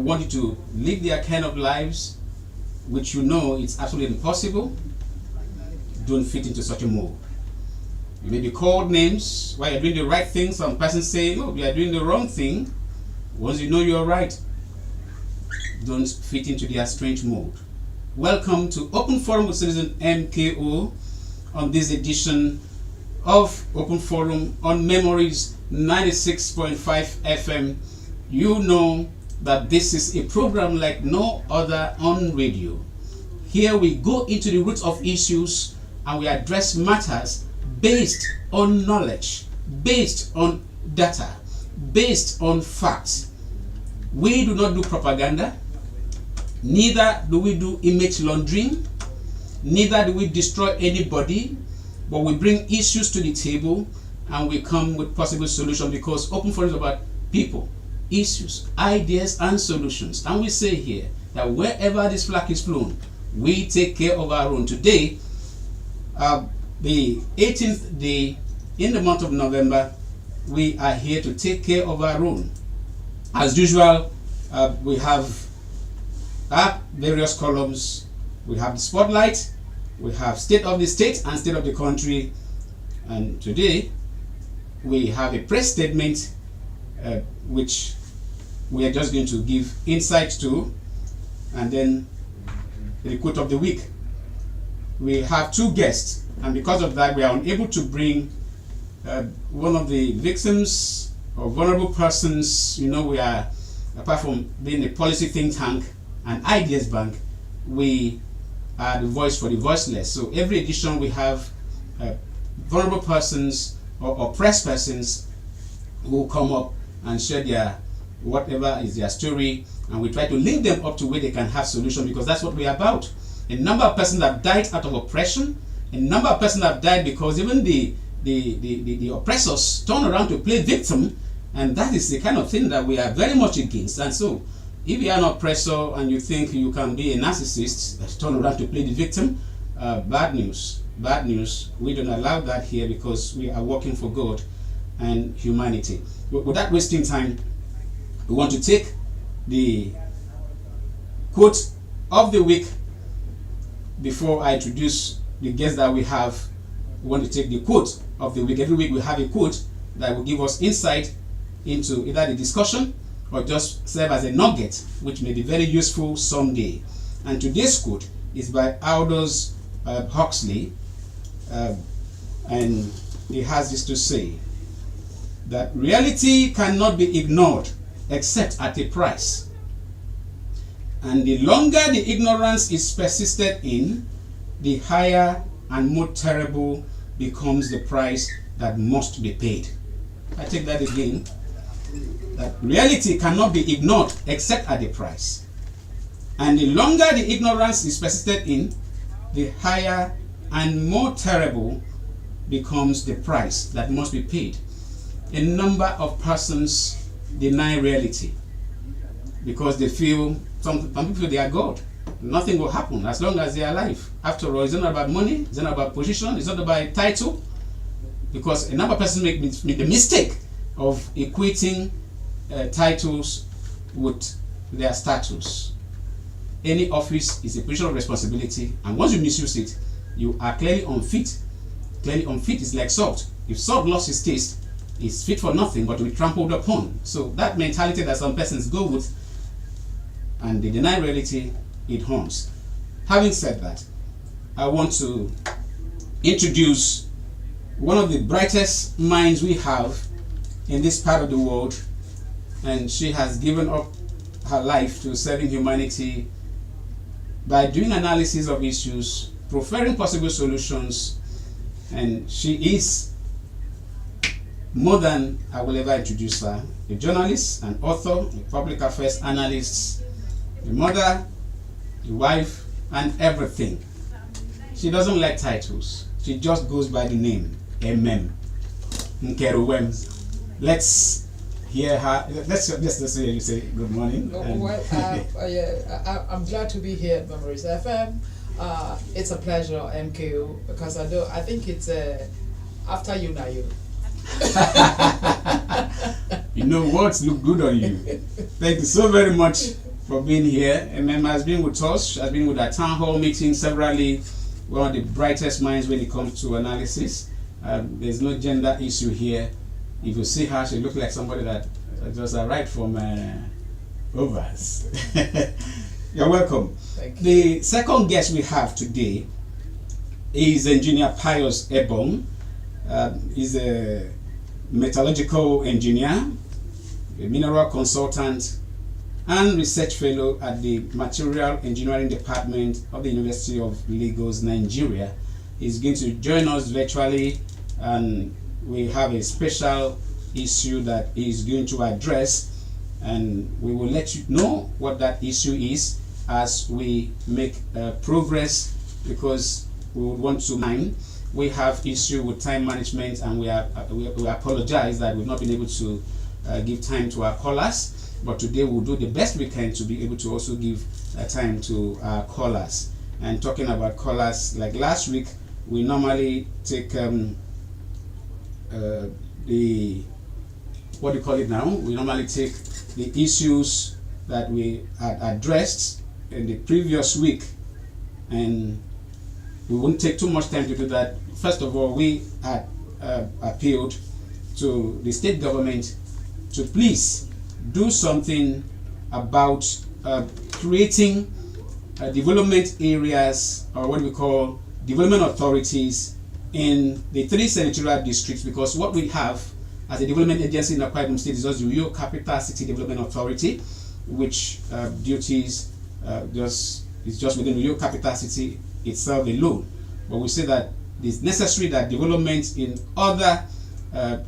want you to live their kind of lives, which you know it's absolutely impossible, don't fit into such a mold. You may be called names while you're doing the right thing. Some person saying, oh, you are doing the wrong thing. Once you know you're right, don't fit into their strange mold. Welcome to Open Forum with Citizen MKO on this edition of Open Forum on Memories 96.5 FM. You know that this is a program like no other on radio. Here we go into the roots of issues and we address matters based on knowledge, based on data, based on facts. We do not do propaganda, neither do we do image laundering, neither do we destroy anybody, but we bring issues to the table and we come with possible solutions, because Open Forum is about people, issues, ideas and solutions. And we say here that wherever this flag is flown, we take care of our own. Today, the 18th day in the month of November, we are here to take care of our own. As usual, we have our various columns. We have the spotlight, we have state of the state and state of the country, and today we have a press statement which we are just going to give insight to, and then the quote of the week. We have two guests, and because of that we are unable to bring one of the victims or vulnerable persons. You know, we are, apart from being a policy think tank and ideas bank, we are the voice for the voiceless. So every edition we have vulnerable persons or oppressed persons who come up and share their whatever is their story, and we try to link them up to where they can have solution, because that's what we are about. A number of persons have died out of oppression. A number of persons have died because even the oppressors turn around to play victim, and that is the kind of thing that we are very much against. And so if you are an oppressor and you think you can be a narcissist, turn around to play the victim, bad news. Bad news. We don't allow that here, because we are working for God and humanity. Without wasting time, we want to take the quote of the week. Before I introduce the guests that we have, we want to take the quote of the week. Every week we have a quote that will give us insight into either the discussion or just serve as a nugget, which may be very useful someday. And today's quote is by Aldous Huxley, and he has this to say, that reality cannot be ignored except at a price. And the longer the ignorance is persisted in, the higher and more terrible becomes the price that must be paid. I take that again. That reality cannot be ignored except at a price. And the longer the ignorance is persisted in, the higher and more terrible becomes the price that must be paid. A number of persons deny reality because they feel, some people feel they are God. Nothing will happen as long as they are alive. After all, it's not about money, it's not about position, it's not about title. Because a number of persons make the mistake of equating titles with their status. Any office is a position of responsibility, and once you misuse it, you are clearly unfit. Clearly unfit is like salt. If salt lost its taste, it's fit for nothing but to be trampled upon. So that mentality that some persons go with, and they deny reality, it haunts. Having said that, I want to introduce one of the brightest minds we have in this part of the world, and she has given up her life to serving humanity by doing analysis of issues, preferring possible solutions, and she is more than I will ever introduce her. A journalist, an author, a public affairs analyst, a mother, a wife, and everything. She doesn't like titles. She just goes by the name Enquiry. Let's hear her. Let's hear you say good morning. I'm glad to be here at Memories FM. It's a pleasure, MKO, because I think it's after you now you. You know, words look good on you. Thank you so very much for being here. MM has been with us, has been with our town hall meeting severally, one of the brightest minds when it comes to analysis. There's no gender issue here. If you see her, she looks like somebody that just arrived from Overs. You're welcome. Thank you. The second guest we have today is Engineer Pius Ebong. He's a metallurgical engineer, a mineral consultant, and research fellow at the Material Engineering Department of the University of Lagos, Nigeria. He's going to join us virtually, and we have a special issue that he's going to address, and we will let you know what that issue is as we make progress, because we would want to mind. We have issue with time management, and we apologize that we've not been able to give time to our callers, but today we'll do the best we can to be able to also give time to our callers. And talking about callers, like last week, we normally take the what do you call it now? We normally take the issues that we had addressed in the previous week, and we won't take too much time to do that. First of all, we had appealed to the state government to please do something about creating development areas, or what we call development authorities, in the 3 senatorial districts, because what we have as a development agency in Akwa Ibom State is just the Uyo Capital City Development Authority, which duties is just within the Uyo Capital City itself alone. But we say that it's necessary that development in other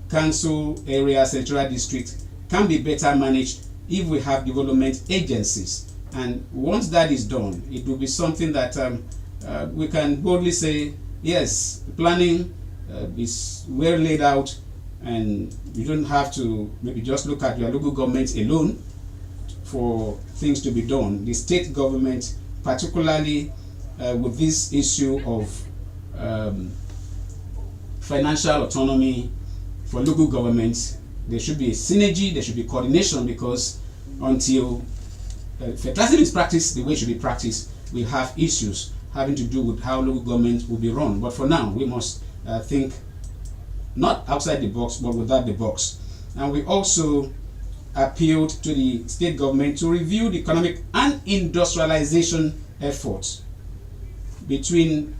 council areas, senatorial districts, can be better managed if we have development agencies. And once that is done, it will be something that we can boldly say, yes, planning is well laid out, and you don't have to maybe just look at your local government alone for things to be done. The state government, particularly with this issue of financial autonomy for local governments, there should be a synergy, there should be coordination, because until federalism is practiced the way it should be practiced, we have issues having to do with how local government will be run. But for now, we must think not outside the box, but without the box. And we also appealed to the state government to review the economic and industrialization efforts between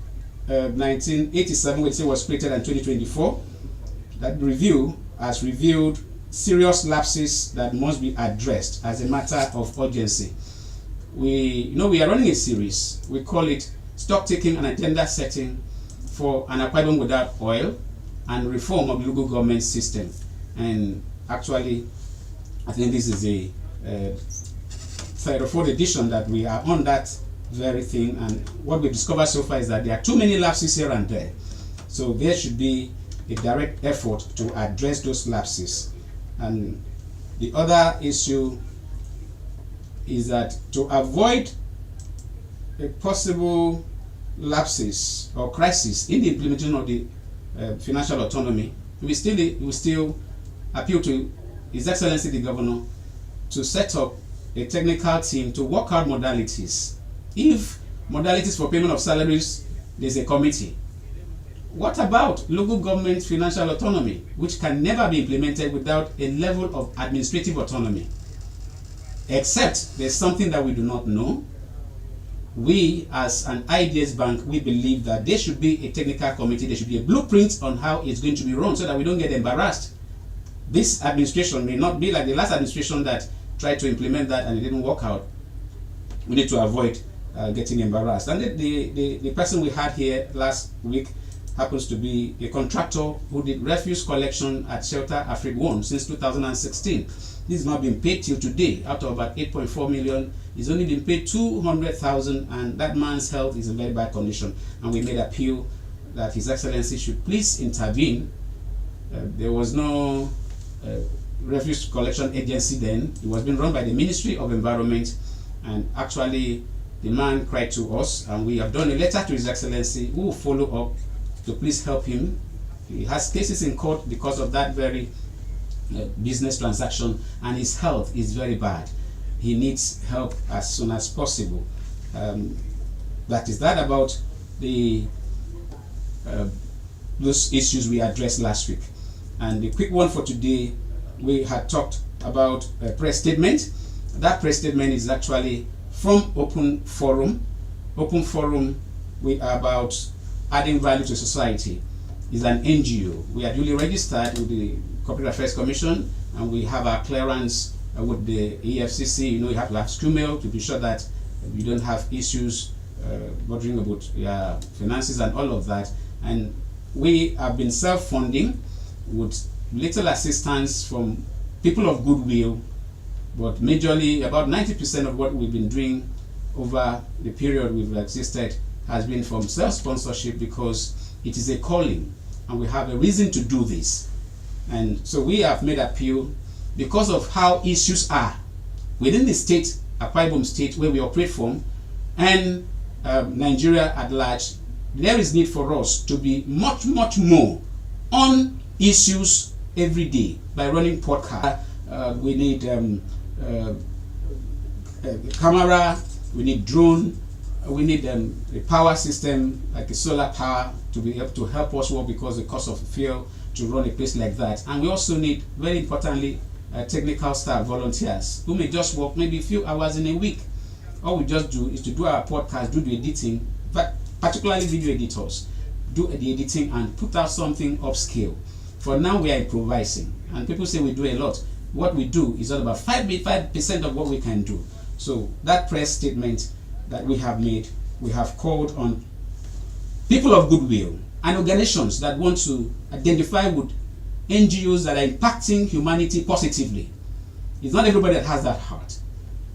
1987, which was created, and 2024. That review has revealed serious lapses that must be addressed as a matter of urgency. We are running a series. We call it Stock Taking and Agenda Setting for an Akwa Ibom Without Oil and Reform of the Local Government System. And actually, I think this is a third or fourth edition that we are on that very thing. And what we've discovered so far is that there are too many lapses here and there. So there should be a direct effort to address those lapses. And the other issue is that to avoid a possible lapses or crisis in the implementation of the financial autonomy, we still appeal to His Excellency the Governor to set up a technical team to work out modalities. If modalities for payment of salaries, there's a committee. What about local government financial autonomy, which can never be implemented without a level of administrative autonomy? Except there's something that we do not know. We, as an ideas bank, we believe that there should be a technical committee, there should be a blueprint on how it's going to be run, so that we don't get embarrassed. This administration may not be like the last administration that tried to implement that and it didn't work out. We need to avoid getting embarrassed. And the person we had here last week happens to be a contractor who did refuse collection at Shelter Afrique 1 since 2016. This has not been paid till today. Out of about 8.4 million, he's only been paid 200,000, and that man's health is in very bad condition. And we made appeal that His Excellency should please intervene. There was no refuse collection agency then. It was being run by the Ministry of Environment, and actually the man cried to us, and we have done a letter to His Excellency who will follow up to please help him. He has cases in court because of that very business transaction, and his health is very bad. he needs help as soon as possible. That is that about the those issues we addressed last week. And the quick one for today, we had talked about a press statement. That press statement is actually from Open Forum. Open Forum, we are about adding value to society. Is an NGO. We are duly registered with the Corporate Affairs Commission, and we have our clearance with the EFCC. You have to have SCUMEL to be sure that you don't have issues bothering about your finances and all of that. And we have been self-funding with little assistance from people of goodwill, but majorly about 90% of what we've been doing over the period we've existed has been from self-sponsorship, because it is a calling and we have a reason to do this. And so we have made appeal because of how issues are within the state, Akwa Ibom state where we operate from, and Nigeria at large. There is need for us to be much more on issues every day by running podcasts. We need camera, we need drone, we need a power system like a solar power to be able to help us work, because the cost of fuel to run a place like that. And we also need, very importantly, technical staff, volunteers who may just work maybe a few hours in a week. All we just do is to do our podcast, do the editing, but particularly video editors, do the editing and put out something upscale. For now, we are improvising, and people say we do a lot. What we do is all about 5% of what we can do. So that press statement that we have made, we have called on people of goodwill and organizations that want to identify with NGOs that are impacting humanity positively. It's not everybody that has that heart.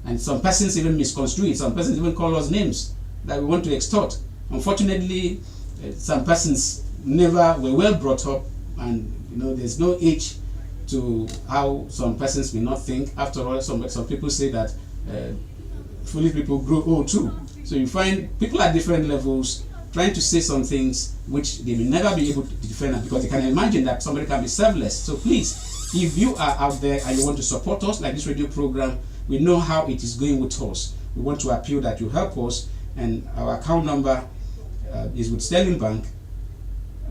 And some persons even misconstrue it. Some persons even call us names that we want to extort. Unfortunately, some persons never were well brought up, and there's no age to how some persons may not think. After all, some people say that foolish people grow old too. So you find people at different levels trying to say some things which they may never be able to defend, because they can imagine that somebody can be selfless. So please, if you are out there and you want to support us like this radio program, we know how it is going with us. We want to appeal that you help us, and our account number is with Sterling Bank,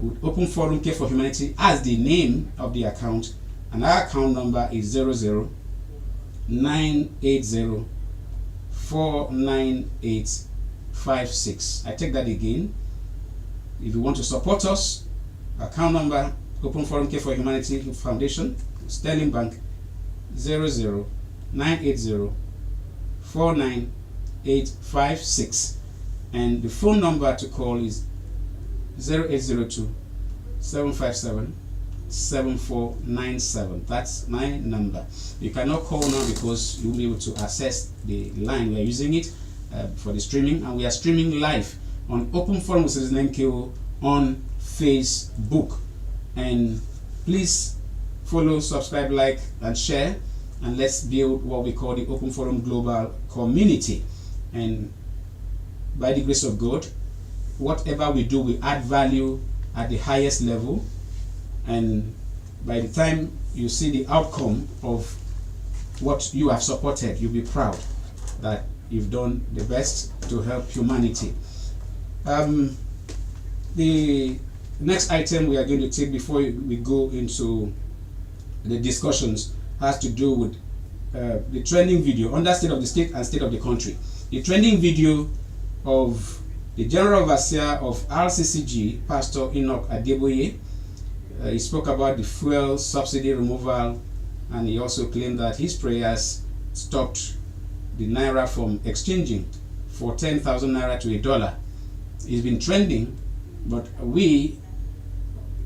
with Open Forum Care for Humanity as the name of the account, and our account number is 00980-498-56. I take that again. If you want to support us, account number Open Forum Care for Humanity Foundation, Sterling Bank, 00980-498-56, and the phone number to call is 0802-757-7497. That's my number. You cannot call now because you will be able to access the line. We are using it for the streaming, and we are streaming live on Open Forum with Citizen NKO on Facebook. And please follow, subscribe, like, and share, and let's build what we call the Open Forum Global Community. And by the grace of God, whatever we do, we add value at the highest level, and by the time you see the outcome of what you have supported, you'll be proud that you've done the best to help humanity. The next item we are going to take before we go into the discussions has to do with the trending video on that state of the state and state of the country. The trending video of the General Overseer of RCCG, Pastor Enoch Adeboye. He spoke about the fuel subsidy removal, and he also claimed that his prayers stopped the naira from exchanging for 10,000 naira to $1. It's been trending, but we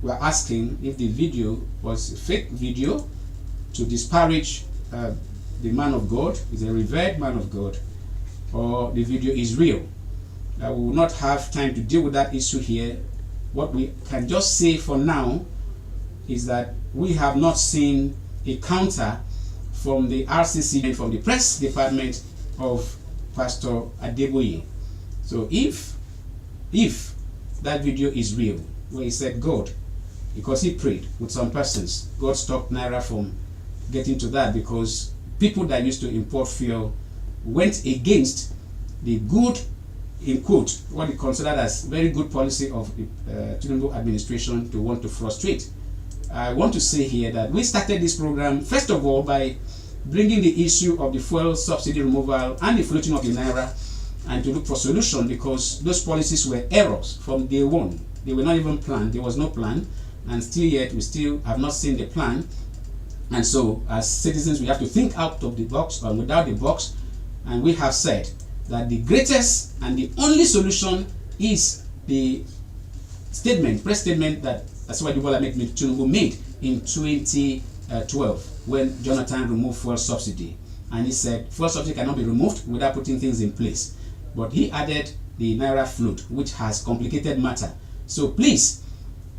were asking if the video was a fake video to disparage the man of God. He's a revered man of God, or the video is real. We will not have time to deal with that issue here. What we can just say for now is that we have not seen a counter from the RCC and from the press department of Pastor Adeboye. So if that video is real, where he said God, because he prayed with some persons, God stopped naira from getting to that, because people that used to import fuel went against the good, in quote, what he considered as very good policy of the Tinubu administration to want to frustrate. I want to say here that we started this program, first of all, by bringing the issue of the fuel subsidy removal and the floating of the naira, and to look for solution, because those policies were errors from day one. They were not even planned. There was no plan, and still yet we still have not seen the plan. And so as citizens, we have to think out of the box or without the box, and we have said that the greatest and the only solution is the statement, press statement that Asiwaju Bola Tinubu made in 2012 when Jonathan removed fuel subsidy. And he said fuel subsidy cannot be removed without putting things in place. But he added the naira float, which has complicated matter. So please,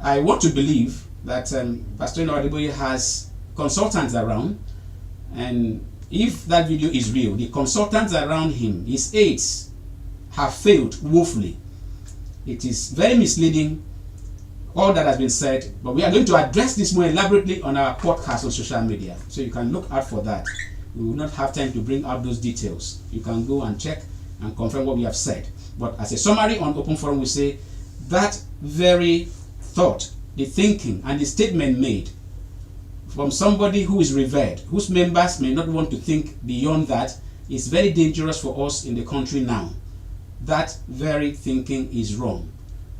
I want to believe that Pastor Adeboye has consultants around, and if that video is real, the consultants around him, his aides, have failed woefully. It is very misleading, all that has been said, but we are going to address this more elaborately on our podcast on social media, so you can look out for that. We will not have time to bring out those details. You can go and check and confirm what we have said. But as a summary on Open Forum, we say that very thought, the thinking and the statement made from somebody who is revered, whose members may not want to think beyond that, is very dangerous for us in the country now. That very thinking is wrong,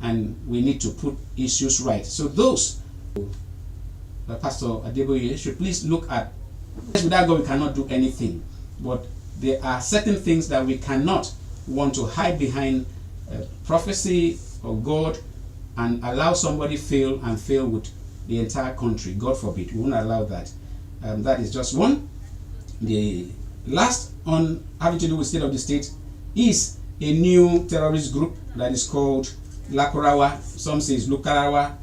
and we need to put issues right. So those, Pastor Adeboye, should please look at, without God we cannot do anything, but there are certain things that we cannot want to hide behind prophecy of God and allow somebody fail with the entire country. God forbid. We won't allow that. That is just one. The last on having to do with state of the state is a new terrorist group that is called Lakurawa. Some say it's Lukarawa,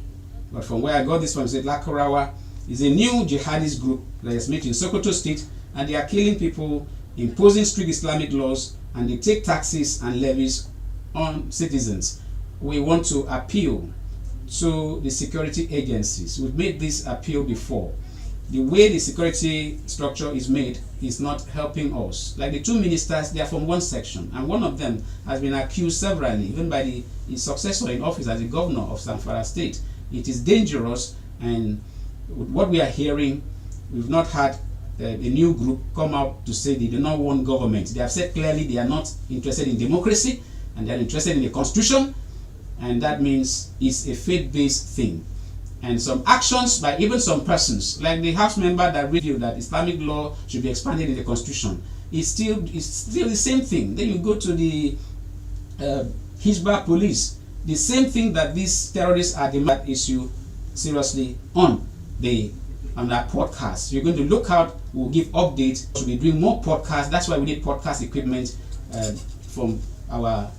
but from where I got this from, said Lakurawa is a new jihadist group that is made in Sokoto State, and they are killing people, imposing strict Islamic laws, and they take taxes and levies on citizens. We want to appeal to the security agencies. We've made this appeal before. The way the security structure is made is not helping us. Like the two ministers, they are from one section, and one of them has been accused severally, even by his successor in office as the governor of Zamfara State. It is dangerous, and with what we are hearing, we've not had a new group come out to say they do not want government. They have said clearly they are not interested in democracy, and they are interested in the constitution, and that means it's a faith-based thing. And some actions by even some persons, like the House member that reviewed that Islamic law should be expanded in the constitution, it's still the same thing. Then you go to the Hizbah police, the same thing that these terrorists are demanding issue seriously on our podcast. You're going to look out. We'll give updates. We'll be doing more podcasts. That's why we need podcast equipment from our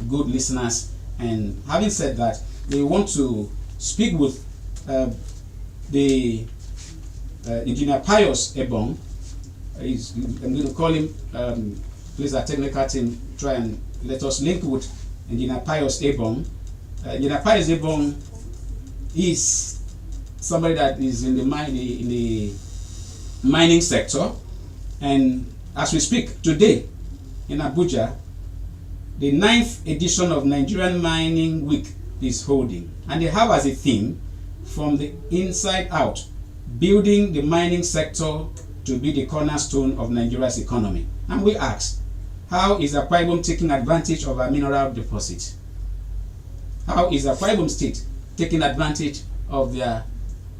good listeners. And having said that, we want to speak with the Engineer Pius Ebong. I'm going to call him, please, our technical team, try and let us link with Engineer Pius Ebong. Engineer Pius Ebong is somebody that is in the mining sector, and as we speak today in Abuja, the 9th edition of Nigerian Mining Week is holding, and they have as a theme, from the inside out, building the mining sector to be the cornerstone of Nigeria's economy. And we ask, how is Akwa Ibom taking advantage of our mineral deposit? How is Akwa Ibom State taking advantage of their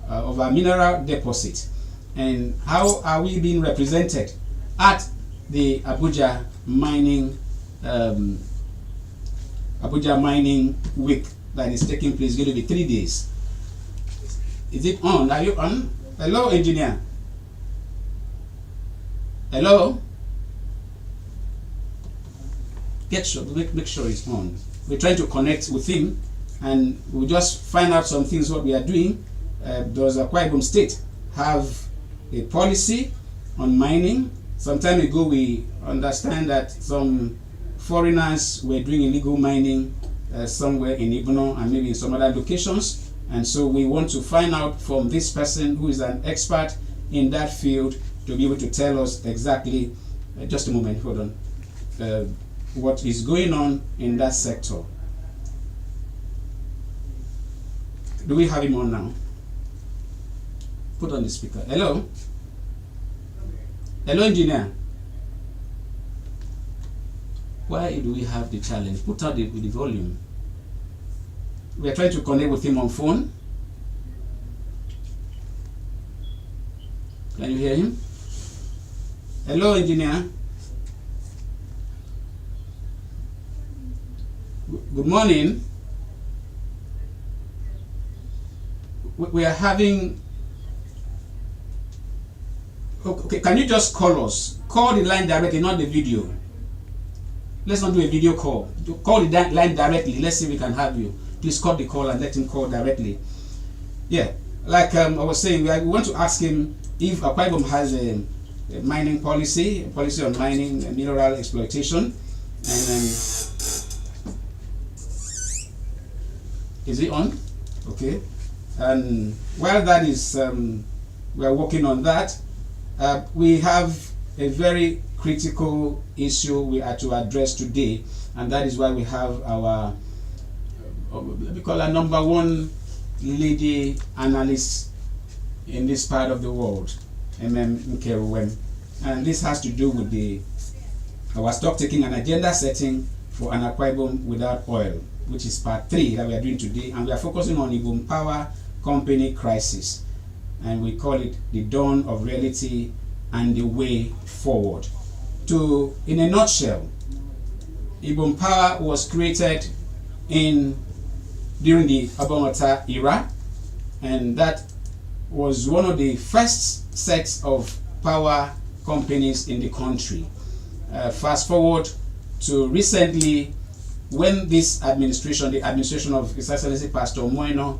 of our mineral deposit? And how are we being represented at the Abuja Mining Week that is taking place? It's going to be 3 days. Is it on? Are you on? Hello, engineer. Hello. Make sure it's on. We're trying to connect with him, and we'll just find out some things what we are doing. Does Akwa Ibom State have a policy on mining? Some time ago, we understand that some foreigners were doing illegal mining somewhere in Ibono and maybe in some other locations. And so we want to find out from this person who is an expert in that field to be able to tell us exactly, just a moment, hold on, what is going on in that sector. Do we have him on now? Put on the speaker. Hello? Hello, engineer. Why do we have the challenge? Put out the volume. We are trying to connect with him on phone. Can you hear him? Hello, engineer. Good morning. We are having... Okay, can you just call us? Call the line directly, not the video. Let's not do a video call. Call the line directly. Let's see if we can have you. Please cut the call and let him call directly. Yeah, like I was saying, we want to ask him if Akwa Ibom has a mining policy, a policy on mining and mineral exploitation. And is it on? Okay. And while that is, we are working on that. We have a very critical issue we are to address today, and that is why we have our we call her number one lady analyst in this part of the world, Enquiry, and this has to do with our stock taking and agenda setting for an Akwa Ibom without oil, which is part 3 that we are doing today, and we are focusing on Ibom Power Company crisis, and we call it the dawn of reality and the way forward. In a nutshell, Ibom Power was created during the Obamata era, and that was one of the first sets of power companies in the country. Fast forward to recently, when this administration, the administration of His Excellency Pastor Moeno,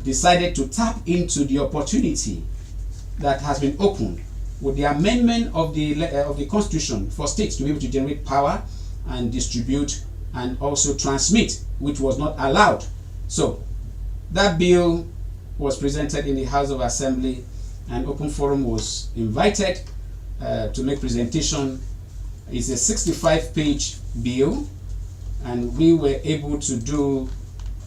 decided to tap into the opportunity that has been opened with the amendment of the Constitution for states to be able to generate power and distribute and also transmit, which was not allowed. So that bill was presented in the House of Assembly, and Open Forum was invited to make presentation. It's a 65-page bill, and we were able to do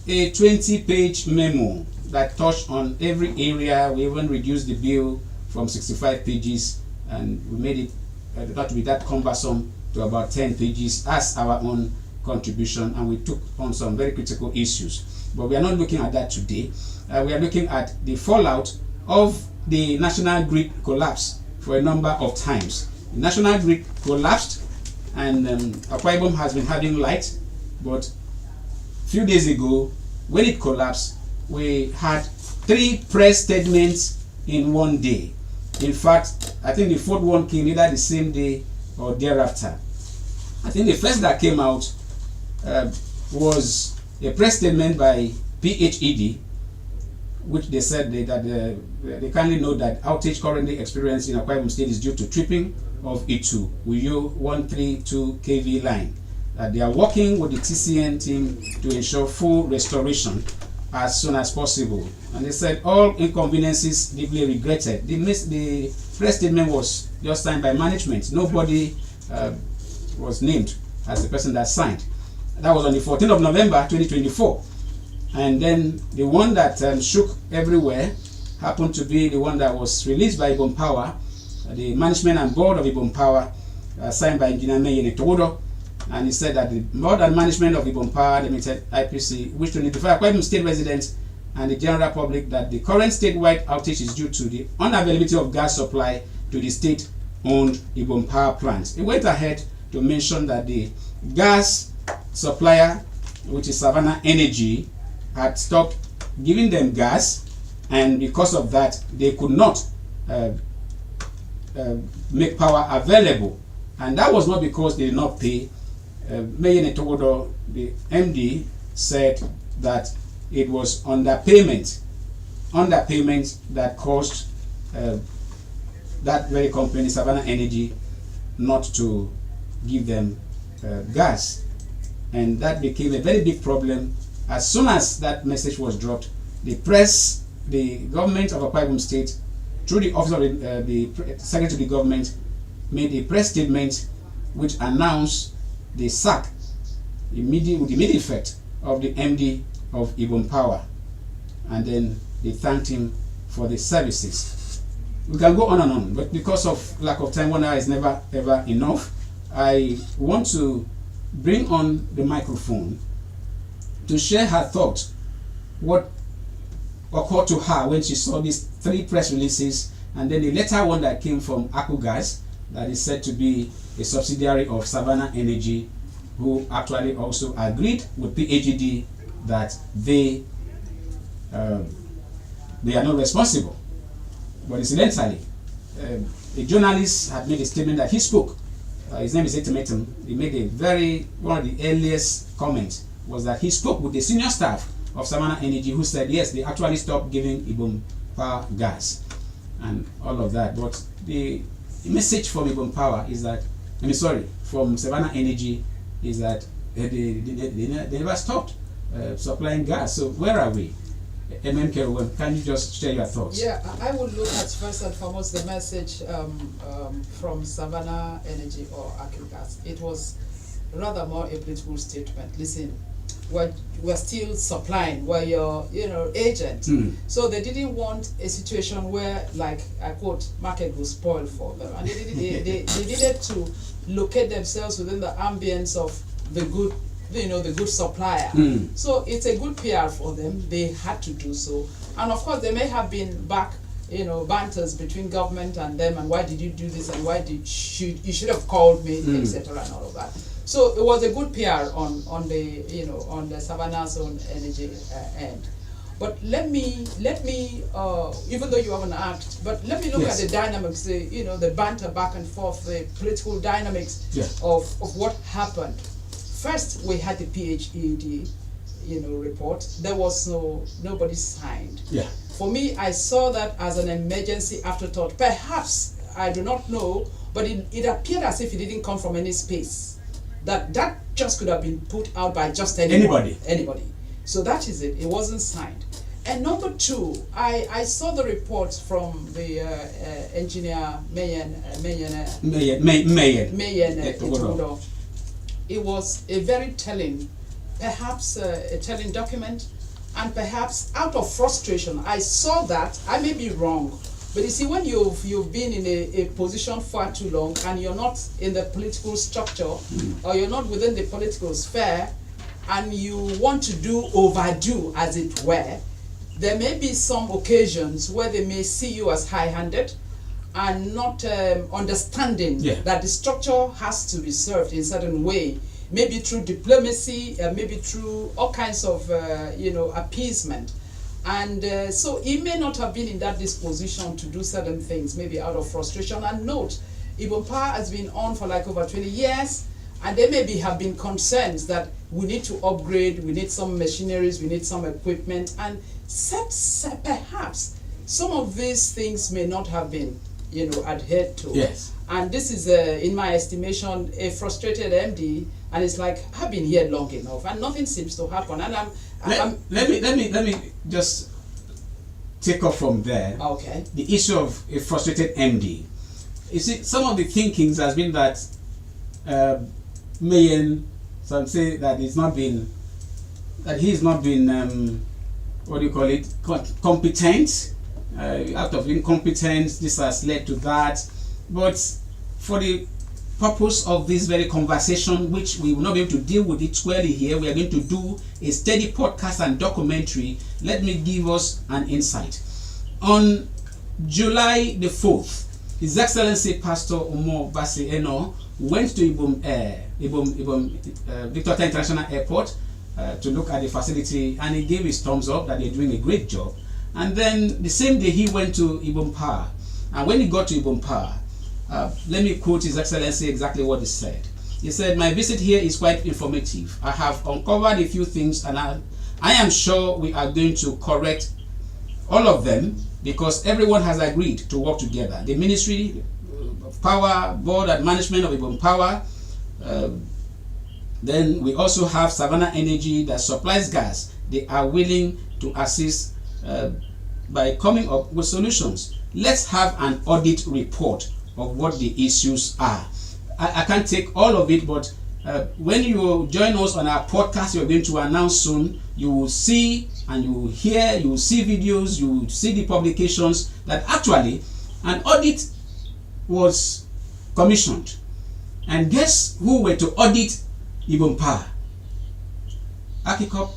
a 20-page memo that touched on every area. We even reduced the bill from 65 pages, and we made it not to be that cumbersome to about 10 pages as our own contribution, and we took on some very critical issues. But we are not looking at that today. We are looking at the fallout of the national grid collapse for a number of times. The national grid collapsed, and Akwa Ibom has been having light, but a few days ago, when it collapsed, we had 3 press statements in one day. In fact, I think the 4th one came either the same day or thereafter. I think the first that came out was a press statement by PHED, which they said that they kindly note that outage currently experienced in Akwa Ibom State is due to tripping of Itu Uyo 132 kV line. They are working with the TCN team to ensure full restoration as soon as possible. And they said all inconveniences deeply regretted. The press statement was just signed by management. Nobody was named as the person that signed. That was on the 14th of November 2024. And then the one that shook everywhere happened to be the one that was released by Ibom Power, the management and board of Ibom Power, signed by Engineer Meyene Togodo. And he said that the board and management of Ibom Power Limited (IPC) wish to notify Akwa Ibom State residents and the general public that the current statewide outage is due to the unavailability of gas supply to the state-owned Ibom Power plants. He went ahead to mention that the gas supplier, which is Savannah Energy, had stopped giving them gas, and because of that, they could not make power available. And that was not because they did not pay. Meyene Togodo, the MD, said that it was underpayment that caused that very company, Savannah Energy, not to give them gas. And that became a very big problem. As soon as that message was dropped, the press, the government of Akwa Ibom State through the office of the Secretary of the Government, made a press statement which announced the sack with immediate effect of the MD of Ibom Power, and then they thanked him for the services. We can go on and on, but because of lack of time, 1 hour is never ever enough. I want to bring on the microphone to share her thoughts, what occurred to her when she saw these 3 press releases, and then the later one that came from Akugas, that is said to be a subsidiary of Savannah Energy, who actually also agreed with PAGD that they are not responsible. But incidentally, a journalist had made a statement that he spoke. His name is Etimetum. He made one of the earliest comments was that he spoke with the senior staff of Savannah Energy, who said yes, they actually stopped giving Ibom Power gas and all of that. But the message from Ibom Power is that, from Savannah Energy is that they never stopped supplying gas. So where are we? MMK, can you just share your thoughts? Yeah, I would look at first and foremost the message from Savannah Energy or Akugas. It was rather more a political statement. Listen, we're still supplying, we're your agent. So they didn't want a situation where, like I quote, market will spoil for them, and they needed to locate themselves within the ambience of the good, the good supplier. So it's a good PR for them. They had to do so, and of course there may have been banters between government and them, and why did you do this, and why you should have called me, etc. and all of that. So it was a good PR on the Savannah Zone Energy end. But let me even though you haven't asked, but let me look at the dynamics, the banter back and forth, the political dynamics of what happened. First, we had the PHED, report. There was nobody signed. Yeah. For me, I saw that as an emergency afterthought. Perhaps, I do not know, but it appeared as if it didn't come from any space. That just could have been put out by just anybody. So that is it. It wasn't signed. And number 2, I saw the report from the engineer Mayen. It was a very telling, perhaps a telling document, and perhaps out of frustration. I saw that. I may be wrong, but you see, when you've been in a position far too long and you're not in the political structure or you're not within the political sphere, and you want to overdo, as it were, there may be some occasions where they may see you as high-handed and not understanding that the structure has to be served in a certain way, maybe through diplomacy, maybe through all kinds of appeasement. And so he may not have been in that disposition to do certain things, maybe out of frustration. And note, Ibom Power has been on for like over 20 years, and there maybe have been concerns that we need to upgrade, we need some machineries, we need some equipment, and perhaps some of these things may not have been adhered to. Yes. And this is, in my estimation, a frustrated MD, and it's like, I've been here long enough, and nothing seems to happen. And let me just take off from there. Okay. The issue of a frustrated MD. You see, some of the thinkings has been that Mayen, some say that he's not been competent. Out of incompetence, this has led to that. But for the purpose of this very conversation, which we will not be able to deal with it squarely here, we are going to do a steady podcast and documentary. Let me give us an insight. On July the 4th, His Excellency Pastor Umo Basi Eno went to Ibom Victoria International Airport to look at the facility, and he gave his thumbs up that they're doing a great job. And then the same day he went to Ibom Power, and when he got to Ibom Power, let me quote His Excellency exactly what he said. He said, "My visit here is quite informative. I have uncovered a few things, and I am sure we are going to correct all of them, because everyone has agreed to work together. The Ministry of Power, Board and Management of Ibom Power, then we also have Savannah Energy that supplies gas. They are willing to assist by coming up with solutions. let's have an audit report of what the issues are. I can't take all of it, but when you join us on our podcast, you're going to announce soon, you will see and you will hear, you will see videos, you will see the publications that actually an audit was commissioned. And guess who were to audit Ibom Power? Akikop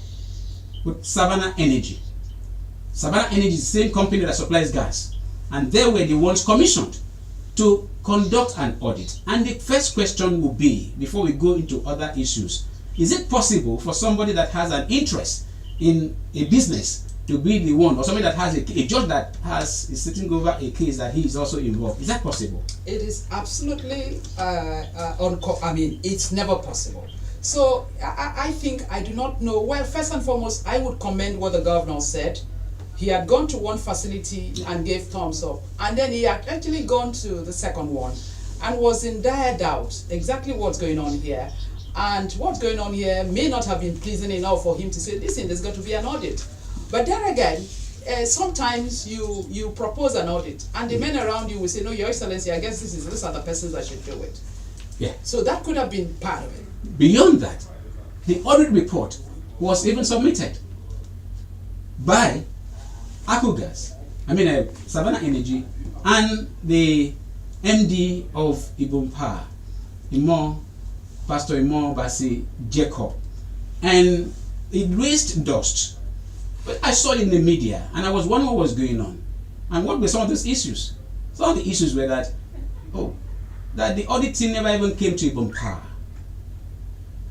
with Savannah Energy. Savannah Energy is the same company that supplies gas. And they were the ones commissioned to conduct an audit. And the first question will be, before we go into other issues, is it possible for somebody that has an interest in a business to be the one, or somebody that has a judge that is sitting over a case that he is also involved? Is that possible? It is absolutely it's never possible. So I think, I do not know. Well, first and foremost, I would commend what the governor said. He had gone to one facility and gave thumbs up, and then he had actually gone to the second one and was in dire doubt exactly what's going on here. And what's going on here may not have been pleasing enough for him to say, listen, there's got to be an audit. But there again, sometimes you propose an audit, and the men around you will say, no, Your Excellency, I guess these are the persons that should do it. Yeah. So that could have been part of it. Beyond that, the audit report was even submitted by Savannah Energy, and the MD of Ibom Power, Pastor Imo Basi Jacob, and it raised dust. But I saw it in the media, and I was wondering what was going on. And what were some of those issues? Some of the issues were that the audit team never even came to Ibom Power.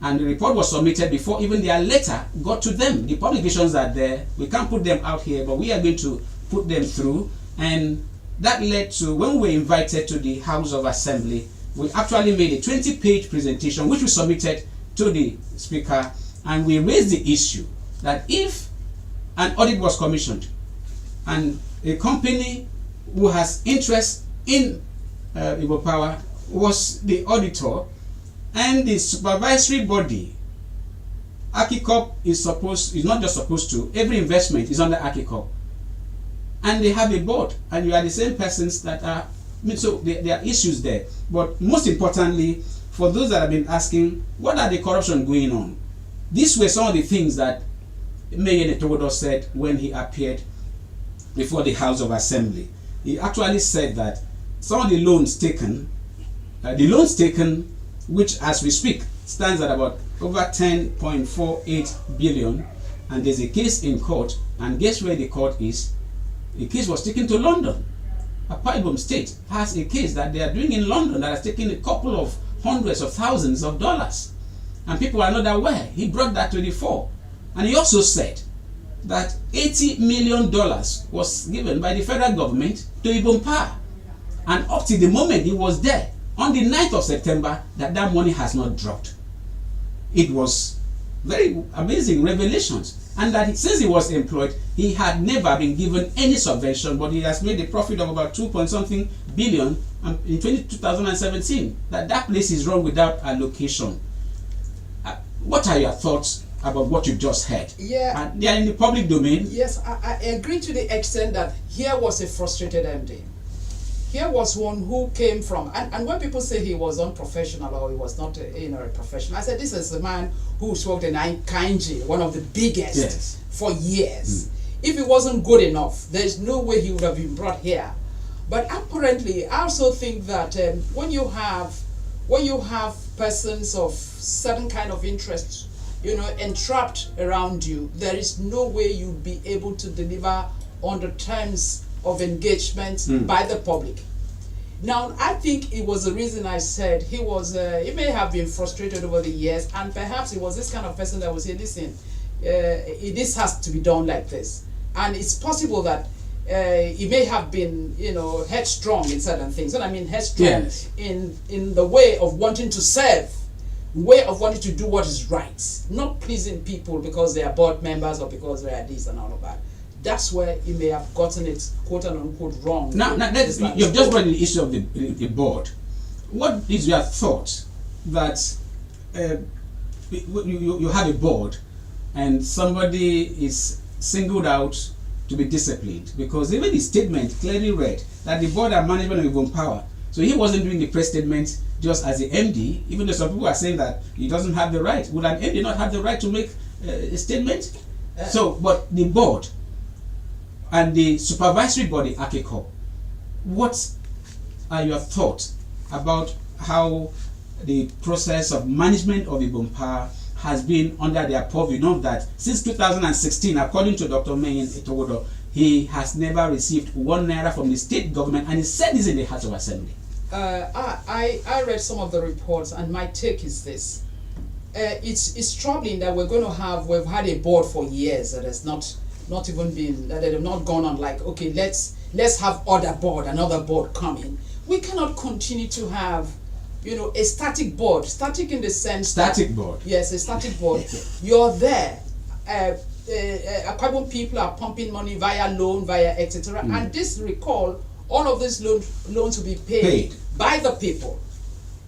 And the report was submitted before even their letter got to them. The publications are there. We can't put them out here, but we are going to put them through. And that led to, when we were invited to the House of Assembly, we actually made a 20-page presentation which we submitted to the Speaker, and we raised the issue that if an audit was commissioned and a company who has interest in Ibom Power was the auditor, and the supervisory body, Akikop is not just supposed to, every investment is under Akikop, and they have a board, and you are the same persons that are, so there are issues there. But most importantly, for those that have been asking, what are the corruption going on? These were some of the things that Mayor Netowodo said when he appeared before the House of Assembly. He actually said that some of the loans taken, which as we speak stands at about over 10.48 billion, and there's a case in court, and guess where the court is? The case was taken to London. Akwa Ibom State has a case that they are doing in London that has taken a couple of hundreds of thousands of dollars, and people are not aware. He brought that to the fore, and he also said that $80 million was given by the federal government to Ibom Power, and up to the moment he was there on the 9th of September, that money has not dropped. It was very amazing revelations, and that since he was employed, he had never been given any subvention, but he has made a profit of about 2-point-something billion in 2017. That place is run without allocation. What are your thoughts about what you just heard? Yeah, they are in the public domain. Yes, I agree to the extent that here was a frustrated MD. Here was one who came from, and when people say he was unprofessional or he was not a professional, I said this is a man who's worked in Kainji, one of the biggest, for years. If he wasn't good enough, there's no way he would have been brought here. But apparently, I also think that when you have persons of certain kind of interest, entrapped around you, there is no way you'll be able to deliver on the terms of engagement by the public. Now, I think it was the reason I said he may have been frustrated over the years, and perhaps he was this kind of person that would say, listen, this has to be done like this. And it's possible that he may have been, headstrong in certain things. And I mean headstrong in the way of wanting to serve, way of wanting to do what is right, not pleasing people because they are board members or because they are this and all of that. That's where he may have gotten it, quote unquote, wrong. Now you've just brought the issue of the board. What is your thought that you have a board and somebody is singled out to be disciplined, because even the statement clearly read that the board and management of Ibom Power, so he wasn't doing the press statement just as the MD, even though some people are saying that he doesn't have the right. Would an MD not have the right to make a statement? But the board and the supervisory body, AKICO, what are your thoughts about how the process of management of Ibom Power has been under their purview? Know that since 2016, according to Dr. Mayin Etogodo, he has never received 1 naira from the state government, and he said this in the House of Assembly. I read some of the reports, and my take is this. It's troubling that we've had a board for years that has not even been, that they have not gone on like, okay, let's have another board coming. We cannot continue to have, a static board. Static in the sense. Static board. Yes, a static board. You're there. Akwa Ibom people are pumping money via loan, via etc. And this recall, all of these loans will be paid by the people.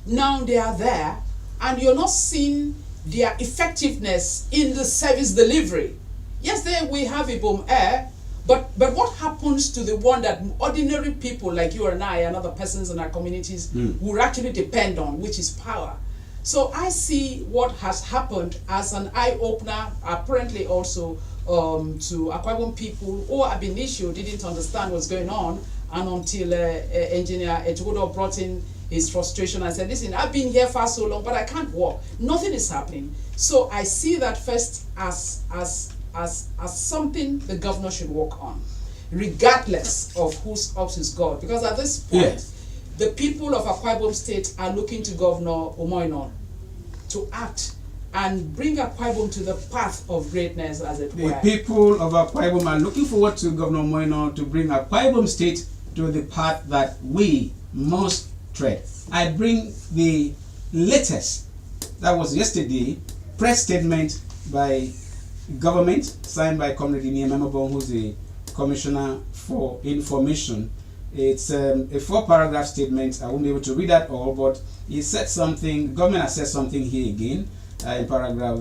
Now they are there, and you're not seeing their effectiveness in the service delivery. Yes, there we have Ibom Air, but what happens to the one that ordinary people like you and I and other persons in our communities would actually depend on, which is power? So I see what has happened as an eye-opener, apparently also to Akwa Ibom people who ab initio didn't understand what's going on, and until Engineer Etogodo brought in his frustration and said, listen, I've been here for so long, but I can't walk. Nothing is happening. So I see that first as something the governor should work on, regardless of whose ops is God. Because at this point, the people of Akwa Ibom State are looking to Governor Omoynon to act and bring Akwa Ibom to the path of greatness, as it were. The people of Akwa Ibom are looking forward to Governor Omoynon to bring Akwa Ibom State to the path that we must tread. I bring the latest, that was yesterday, press statement by government, signed by Comrade Niememobong, who's the Commissioner for Information. It's a 4-paragraph statement. I won't be able to read that all, but he said something, government has said something here again, in paragraph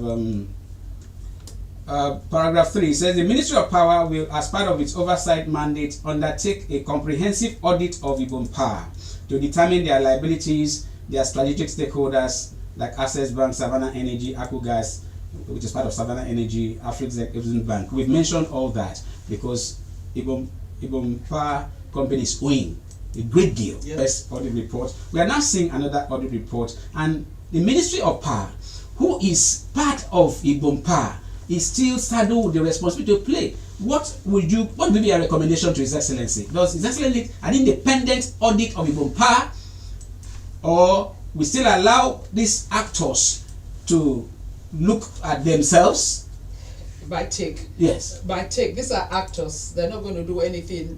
3. It says the Ministry of Power will, as part of its oversight mandate, undertake a comprehensive audit of Ibom Power to determine their liabilities, their strategic stakeholders like Access Bank, Savannah Energy, Akugas, which is part of Savannah Energy, African Bank. We've mentioned all that because Ibom Power Company is owing a great deal. Yes. Audit report. We are now seeing another audit report, and the Ministry of Power, who is part of Ibom Power, is still saddled with the responsibility to play. What would be a recommendation to His Excellency? Does His Excellency an independent audit of Ibom Power, or we still allow these actors to look at themselves? By take. Yes. By take. These are actors. They're not going to do anything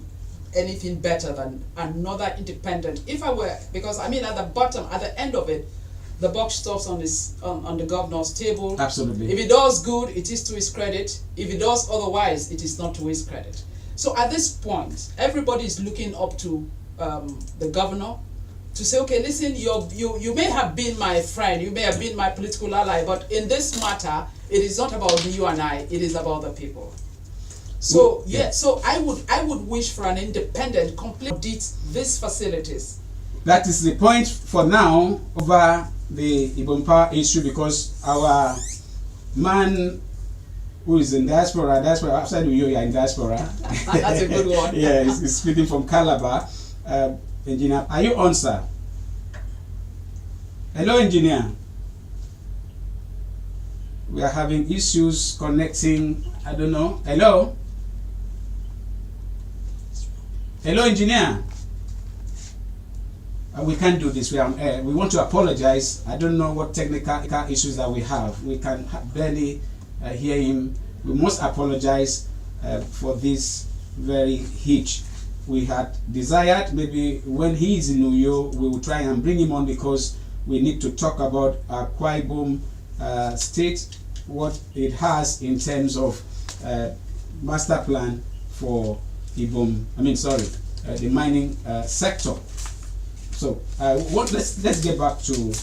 better than another independent. If I were, because I mean at the bottom, at the end of it, the buck stops on the governor's table. Absolutely. If he does good, it is to his credit. If he does otherwise, it is not to his credit. So at this point, everybody is looking up to the governor to say, okay, listen, you may have been my friend, you may have been my political ally, but in this matter, it is not about you and I, it is about the people. So so I would wish for an independent, complete audit these facilities. That is the point for now over the Ibom Power issue, because our man who is in diaspora outside you are in diaspora. That's a good one. Yeah, he's speaking from Calabar. Engineer, are you on, sir? Hello, engineer. We are having issues connecting. I don't know. Hello? Hello, engineer. We can't do this. We are on air. We want to apologize. I don't know what technical issues that we have. We can barely hear him. We must apologize for this very hitch. We had desired maybe when he is in New York, we will try and bring him on, because we need to talk about Akwa Ibom State, what it has in terms of master plan for the mining sector. So let's get back to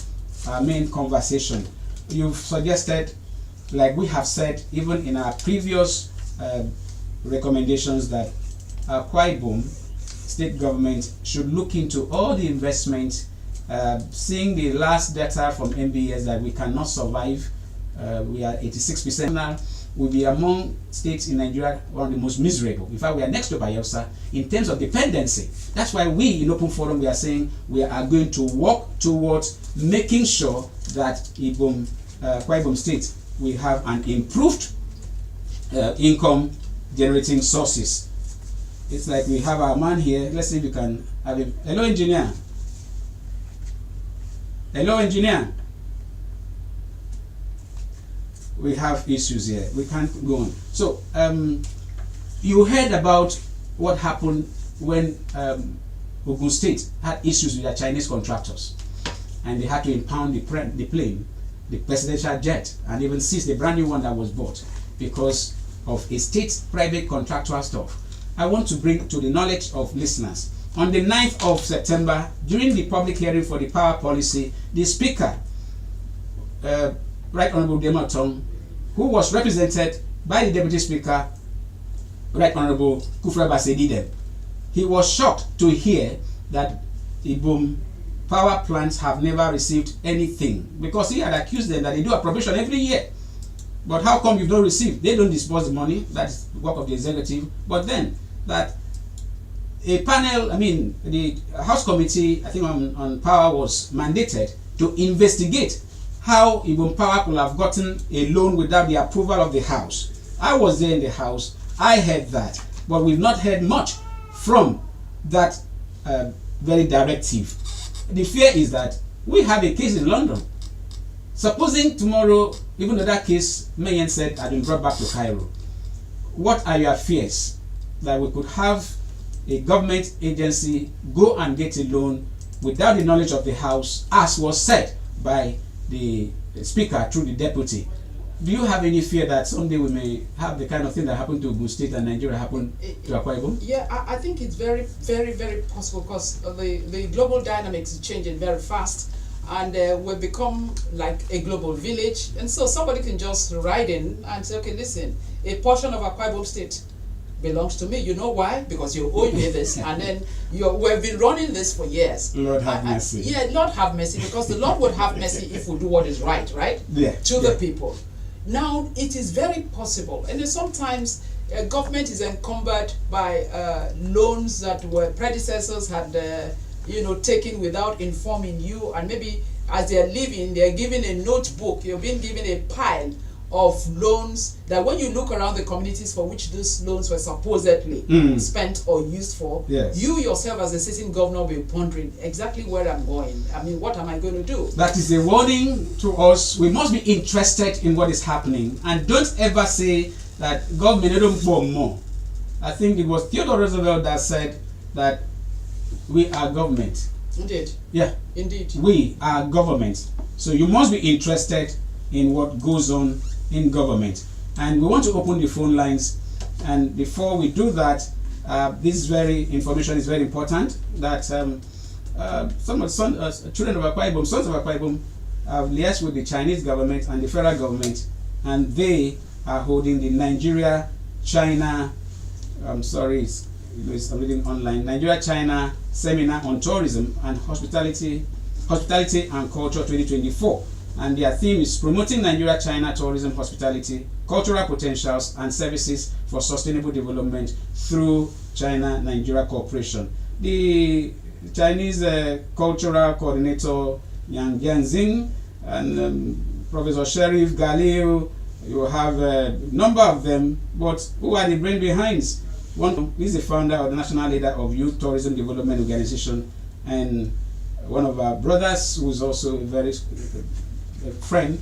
our main conversation. You've suggested, like we have said even in our previous recommendations that Akwa Ibom state government should look into all the investment, seeing the last data from MBS that we cannot survive. We are 86% now. Will be among states in Nigeria one of the most miserable. In fact, we are next to Bayelsa in terms of dependency. That's why we in Open Forum we are saying we are going to work towards making sure that Akwa Ibom State will have an improved income generating sources. It's like we have our man here. Let's see if we can have him. Hello, engineer. Hello, engineer. We have issues here. We can't go on. So, you heard about what happened when Ogun State had issues with their Chinese contractors, and they had to impound the plane, the presidential jet, and even seize the brand new one that was bought because of a state private contractual stuff. I want to bring to the knowledge of listeners. On the 9th of September, during the public hearing for the power policy, the Speaker, Right Honorable Dematong, who was represented by the Deputy Speaker, Right Honorable Kufra Basedidem, he was shocked to hear that Ibom power plants have never received anything, because he had accused them that they do appropriation every year. But how come you don't receive? They don't disburse the money. That's the work of the executive. But then that a panel, the House Committee, I think on power, was mandated to investigate how Ibom Power could have gotten a loan without the approval of the House. I was there in the House. I heard that, but we've not heard much from that very directive. The fear is that we have a case in London. Supposing tomorrow, even though that case, Mayen said, had been brought back to Cairo, what are your fears that we could have a government agency go and get a loan without the knowledge of the House, as was said by the Speaker through the Deputy? Do you have any fear that someday we may have the kind of thing that happened to Ogun State and Nigeria happen to Akwa Ibom? Yeah, I think it's very, very, very possible, because the global dynamics is changing very fast, and we've become like a global village. And so somebody can just write in and say, okay, listen, a portion of Akwa Ibom State belongs to me. You know why? Because you owe me this, and then we've been running this for years. Lord have mercy. Yeah, Lord have mercy, because the Lord would have mercy if we do what is right? Yeah. To the people. Now, it is very possible, and then sometimes government is encumbered by loans that were predecessors had, taken without informing you, and maybe as they're leaving, they're given a notebook. You're being given a pile of loans that, when you look around the communities for which those loans were supposedly spent or used for, yes, you yourself as a sitting governor will be pondering exactly where I'm going. What am I going to do? That is a warning to us. We must be interested in what is happening, and don't ever say that government don't want more. I think it was Theodore Roosevelt that said that we are government. Indeed. Yeah. Indeed. We are government. So you must be interested in what goes on in government. And we want to open the phone lines, and before we do that, this very information is very important, that some of the children of Akwa Ibom, sons of Akwa Ibom, have liaised with the Chinese government and the federal government, and they are holding the Nigeria-China, I'm reading online, Nigeria-China Seminar on Tourism and Hospitality and Culture 2024. And their theme is promoting Nigeria-China tourism, hospitality, cultural potentials, and services for sustainable development through China-Nigeria cooperation. The Chinese cultural coordinator Yang Jianxing and Professor Sherif Galil, you have a number of them, but who are the brain behinds? One is the founder or the national leader of Youth Tourism Development Organization, and one of our brothers who is also a very friend,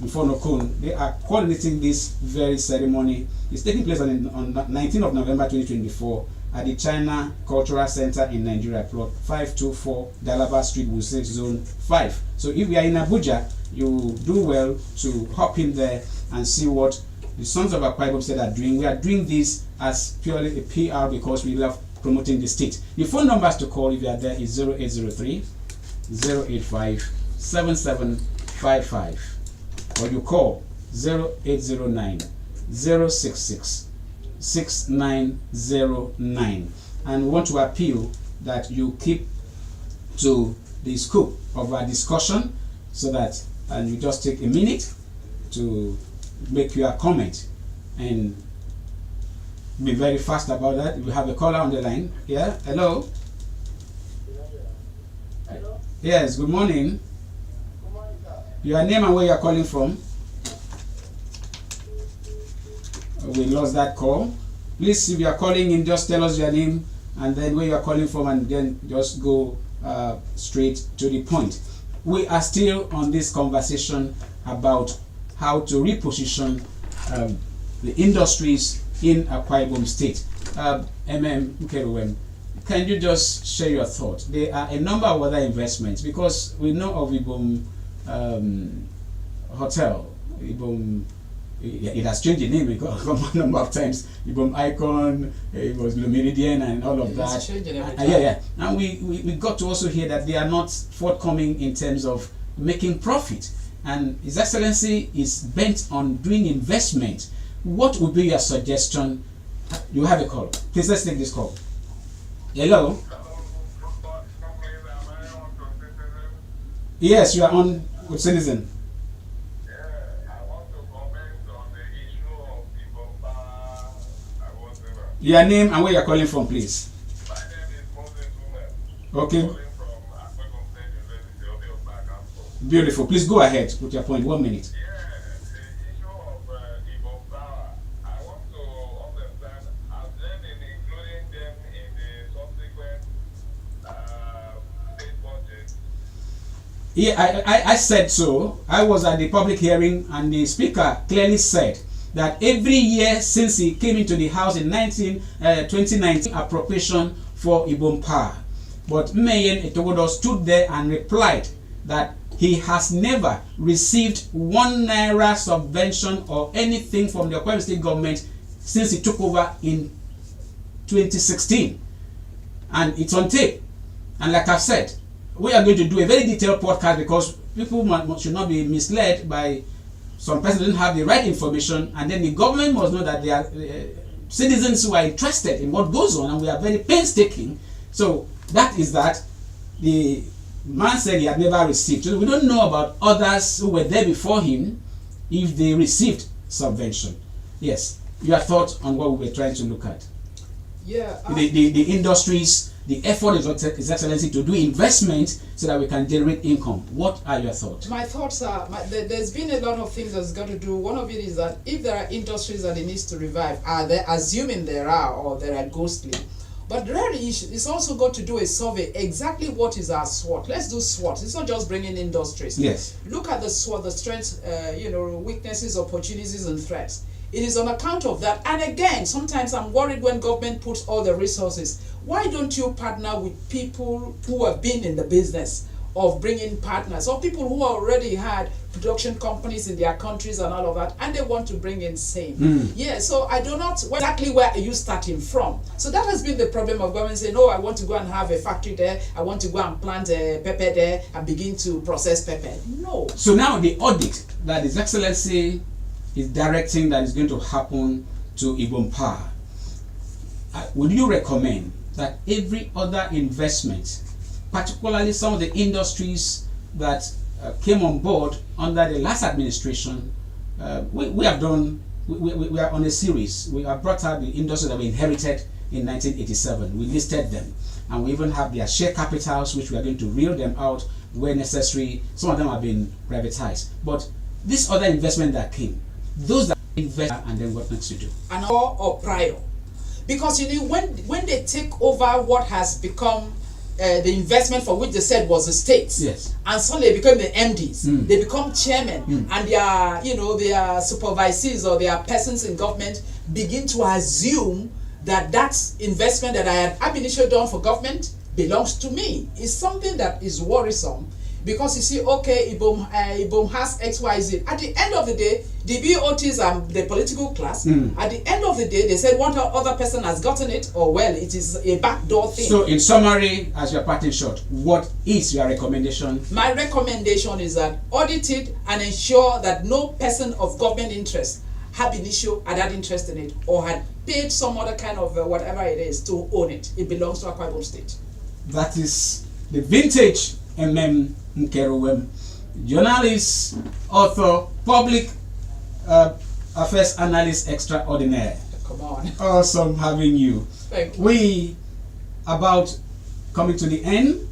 Mfonokun. They are coordinating this very ceremony. It's taking place on 19th of November 2024 at the China Cultural Center in Nigeria, plot 524 Dalaba Street, Wuse, Zone 5. So if you are in Abuja, you do well to hop in there and see what the Sons of Akwa Ibom State are doing. We are doing this as purely a PR because we love promoting the state. The phone numbers to call if you are there is 0803 085 7755, or you call 0809 066 6909. And we want to appeal that you keep to the scope of our discussion, so that and you just take a minute to make your comment and be very fast about that. We have a caller on the line. Yeah, hello. Hello? Yes, good morning. Good morning, sir. Your name and where you are calling from. We lost that call. Please, if you are calling in, just tell us your name and then where you are calling from, and then just go straight to the point. We are still on this conversation about how to reposition the industries in Akwa Ibom State. Enquiry, can you just share your thoughts? There are a number of other investments, because we know of Ibom Hotel, Ibom. It has changed the name a number of times. Ibom Icon, it was Blue Meridian, and all of that. Yeah. And we got to also hear that they are not forthcoming in terms of making profit. And His Excellency is bent on doing investment. What would be your suggestion? You have a call. Please, let's take this call. Hello? Yes, you are on with Citizen. Your name and where you're calling from, please. My name is Moses Women. Okay. Calling from Akwa Ibom State University, Obioba campus. Beautiful. Please go ahead with your point. 1 minute. Yeah, the issue of Ibom power. I want to understand, has there been including them in the subsequent state budget? Yeah, I said so. I was at the public hearing, and the speaker clearly said that every year since he came into the house in 2019, appropriation for Ibom Power. But Mayen Etogodo stood there and replied that he has never received 1 naira subvention or anything from the Akwa Ibom State government since he took over in 2016. And it's on tape. And like I've said, we are going to do a very detailed podcast, because people should not be misled by some person didn't have the right information, and then the government must know that they are citizens who are interested in what goes on, and we are very painstaking. So that is that. The man said he had never received. So we don't know about others who were there before him, if they received subvention. Yes, your thoughts on what we were trying to look at? Yeah. The industries, the effort of His Excellency to do investment so that we can generate income. What are your thoughts? My thoughts are, there's been a lot of things that's got to do. One of it is that if there are industries that it needs to revive, are there, assuming there are, or there are ghostly. But really, it's also got to do a survey, exactly what is our SWOT. Let's do SWOT. It's not just bringing industries. Yes. Look at the SWOT, the strengths, weaknesses, opportunities, and threats. It is on account of that. And again, sometimes I'm worried when government puts all the resources. Why don't you partner with people who have been in the business of bringing partners, or people who already had production companies in their countries and all of that, and they want to bring in same. Yeah, so I do not exactly where are you starting from. So that has been the problem of government saying, no, I want to go and have a factory there, I want to go and plant pepper there and begin to process pepper. No. So now the audit that His Excellency is directing that is going to happen to Ibom Power, would you recommend that every other investment, particularly some of the industries that came on board under the last administration, we are on a series. We have brought out the industries that we inherited in 1987. We listed them, and we even have their share capitals, which we are going to reel them out where necessary. Some of them have been privatized. But this other investment that came, those that invest, and then what next to do? And or prior. Because when they take over what has become the investment for which they said was the states, yes, and suddenly they become the MDs, they become chairmen, and their their supervisors or their persons in government begin to assume that that investment that I had ab initio done for government belongs to me. Is something that is worrisome. Because you see, okay, Ibom has XYZ. At the end of the day, the BOTs are the political class. At the end of the day, they said one other person has gotten it, or well, it is a backdoor thing. So, in summary, as you're parting short, what is your recommendation? My recommendation is that audit it and ensure that no person of government interest ab initio had had interest in it or had paid some other kind of whatever it is to own it. It belongs to Akwa Ibom State. That is the vintage Enquiry, journalist, author, public affairs analyst extraordinaire. Come on. Awesome having you. Thank you. We about coming to the end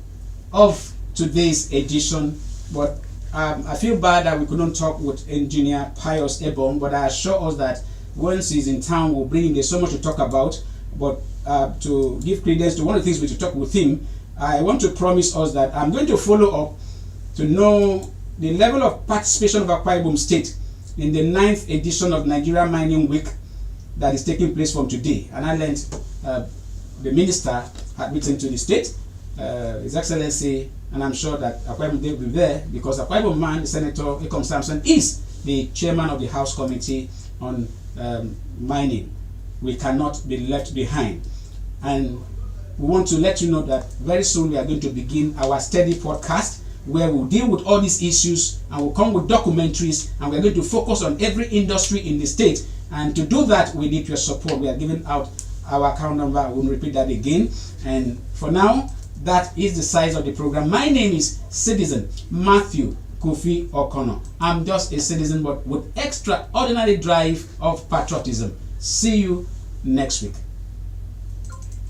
of today's edition, but I feel bad that we couldn't talk with Engineer Pius Ebong, but I assure us that once he's in town, we'll bring him. There's so much to talk about, but to give credence to one of the things we should talk with him, I want to promise us that I'm going to follow up to know the level of participation of Akwa Ibom State in the 9th edition of Nigeria Mining Week that is taking place from today. And I learned the minister had written to the state, His Excellency, and I'm sure that Akwa Ibom will be there because Akwa Ibom man, Senator Ekom Samson, is the chairman of the House Committee on Mining. We cannot be left behind. And we want to let you know that very soon we are going to begin our steady podcast where we'll deal with all these issues and we'll come with documentaries, and we're going to focus on every industry in the state. And to do that, we need your support. We are giving out our account number. I won't repeat that again. And for now, that is the size of the program. My name is Citizen Matthew Kofi O'Connor. I'm just a citizen, but with extraordinary drive of patriotism. See you next week.